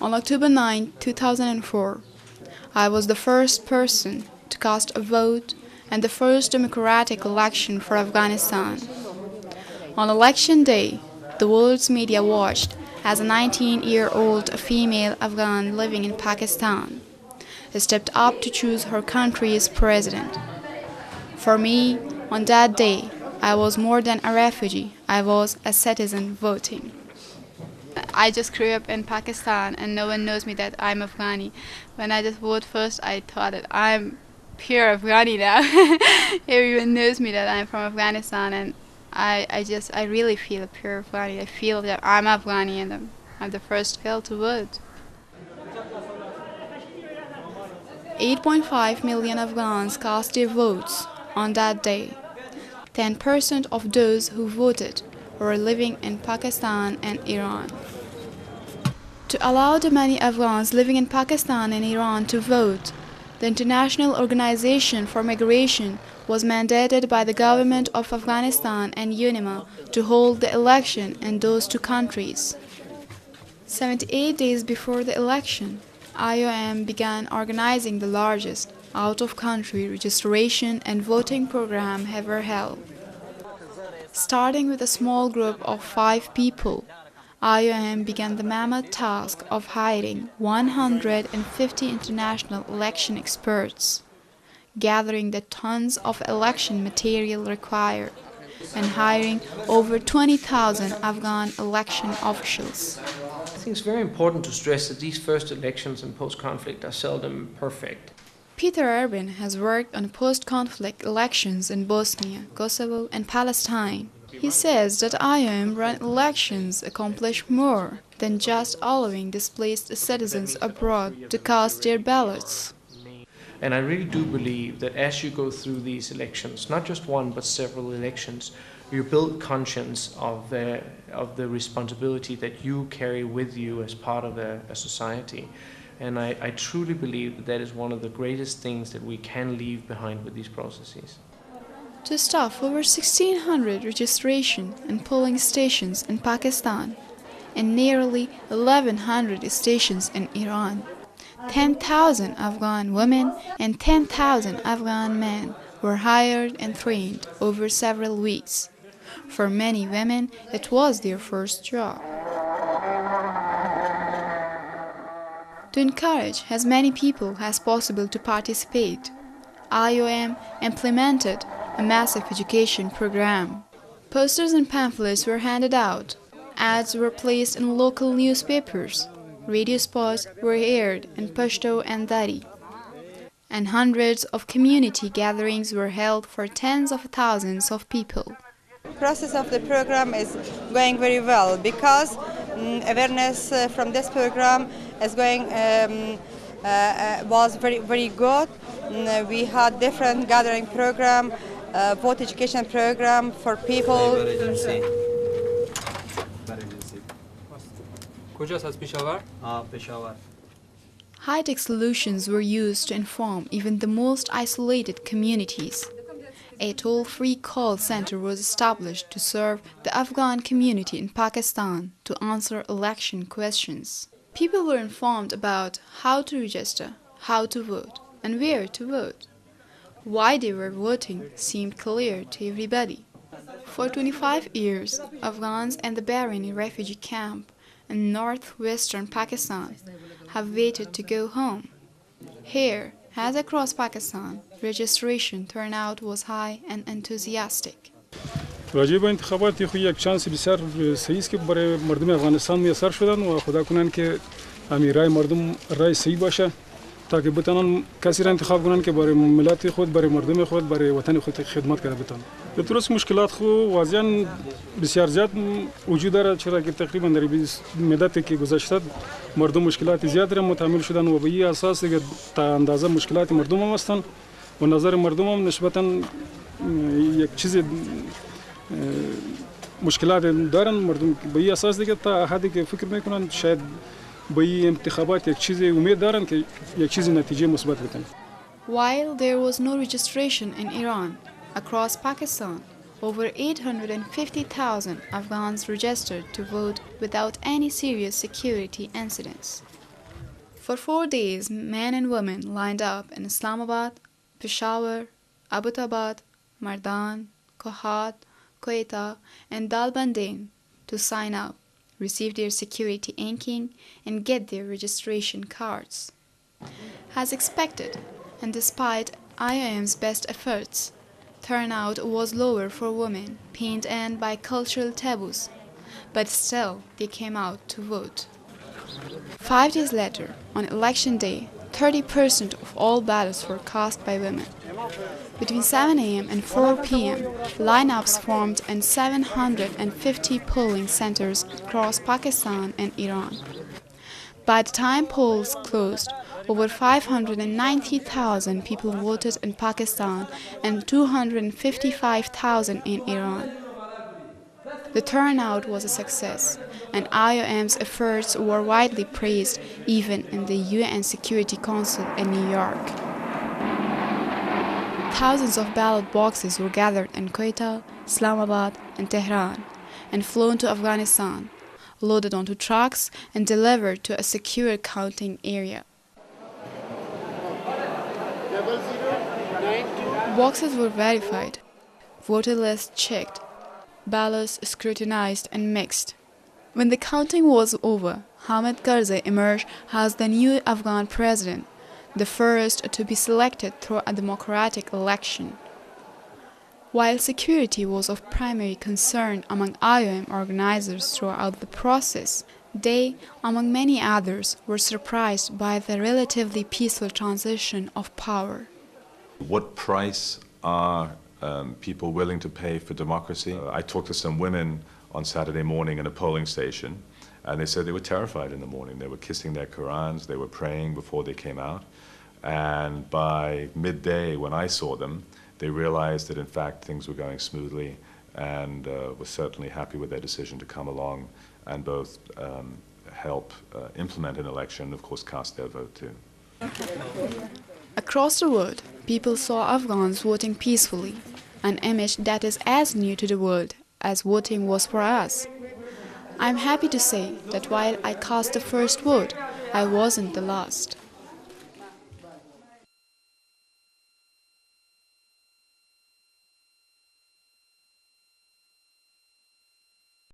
On October 9, 2004, I was the first person to cast a vote and the first democratic election for Afghanistan. On election day, the world's media watched as a 19-year-old female Afghan living in Pakistan stepped up to choose her country's president. For me, on that day, I was more than a refugee, I was a citizen voting. I just grew up in Pakistan and no one knows me that I'm Afghani. When I just voted first, I thought that I'm pure Afghani now. Everyone knows me that I'm from Afghanistan, and I really feel pure Afghani. I feel that I'm Afghani and I'm the first girl to vote. 8.5 million Afghans cast their votes on that day. 10% of those who voted were living in Pakistan and Iran. To allow the many Afghans living in Pakistan and Iran to vote, the International Organization for Migration was mandated by the government of Afghanistan and UNIMA to hold the election in those two countries. 78 days before the election, IOM began organizing the largest out-of-country registration and voting program ever held. Starting with a small group of 5 people, IOM began the mammoth task of hiring 150 international election experts, gathering the tons of election material required, and hiring over 20,000 Afghan election officials. I think it's very important to stress that these first elections in post-conflict are seldom perfect. Peter Urban has worked on post-conflict elections in Bosnia, Kosovo, and Palestine. He says that IOM-run elections accomplish more than just allowing displaced citizens abroad to cast their ballots. And I really do believe that as you go through these elections, not just one but several elections, you build conscience of the responsibility that you carry with you as part of a society. And I truly believe that that is one of the greatest things that we can leave behind with these processes. To staff over 1,600 registration and polling stations in Pakistan and nearly 1,100 stations in Iran, 10,000 Afghan women and 10,000 Afghan men were hired and trained over several weeks. For many women, it was their first job. To encourage as many people as possible to participate, IOM implemented a massive education program. Posters and pamphlets were handed out, ads were placed in local newspapers, radio spots were aired in Pashto and Dari, and hundreds of community gatherings were held for tens of thousands of people. The process of the program is going very well because awareness from this program is was very good. We had different gathering program, vote education program for people. High-tech solutions were used to inform even the most isolated communities. A toll-free call center was established to serve the Afghan community in Pakistan to answer election questions. People were informed about how to register, how to vote, and where to vote. Why they were voting seemed clear to everybody. For 25 years, Afghans in the Bahraini refugee camp in northwestern Pakistan have waited to go home. Here, as across Pakistan, registration turnout was high and enthusiastic. راجع به انتخابات خو یک چانس بسیار صحیح است که برای مردم افغانستان میسر شدن و خدا کنن که امیرای مردم رای صحیح باشه تا که بتونن کسی را انتخاب کنن که برای ملت خود، برای مردم خود، برای وطن خود خدمت کنه بتونن. به درست مشکلات خو واضحاً بسیار زیاد وجود داره، چرا که تقریبا در مدتی که گذشته مردم مشکلات زیاد را متحمل شدن و به این اساس دیگه تا اندازه مشکلات مردم هم هستن و نظر مردم هم نسبتاً یک چیز مشکلات دارن. مردم به این اساس دیگه تا حدی که فکر میکنن شاید به این انتخابات یک چیز امید دارن که یک چیز نتیجه مثبت بتن. While there was no registration in Iran, across Pakistan, over 850,000 Afghans registered to vote without any serious security incidents. For 4 days, men and women lined up in Islamabad, Peshawar, Abbottabad, Mardan, Kohat, Quetta, and Dalbandain to sign up, receive their security inking, and get their registration cards. As expected, and despite IOM's best efforts, turnout was lower for women, pinned in by cultural taboos, but still they came out to vote. 5 days later, on election day, 30% of all ballots were cast by women. Between 7 a.m. and 4 p.m., lineups formed in 750 polling centers across Pakistan and Iran. By the time polls closed, over 590,000 people voted in Pakistan and 255,000 in Iran. The turnout was a success, and IOM's efforts were widely praised even in the UN Security Council in New York. Thousands of ballot boxes were gathered in Quetta, Islamabad, and Tehran, and flown to Afghanistan, loaded onto trucks, and delivered to a secure counting area. Boxes were verified, voter lists checked, ballots scrutinized and mixed. When the counting was over, Hamid Karzai emerged as the new Afghan president, the first to be selected through a democratic election. While security was of primary concern among IOM organizers throughout the process, they, among many others, were surprised by the relatively peaceful transition of power. What price are people willing to pay for democracy? I talked to some women on Saturday morning in a polling station, and they said they were terrified in the morning. They were kissing their Qurans, they were praying before they came out, and by midday when I saw them, they realized that in fact things were going smoothly and were certainly happy with their decision to come along and both help implement an election and of course cast their vote too. Across the world, people saw Afghans voting peacefully, an image that is as new to the world as voting was for us. I'm happy to say that while I cast the first vote, I wasn't the last.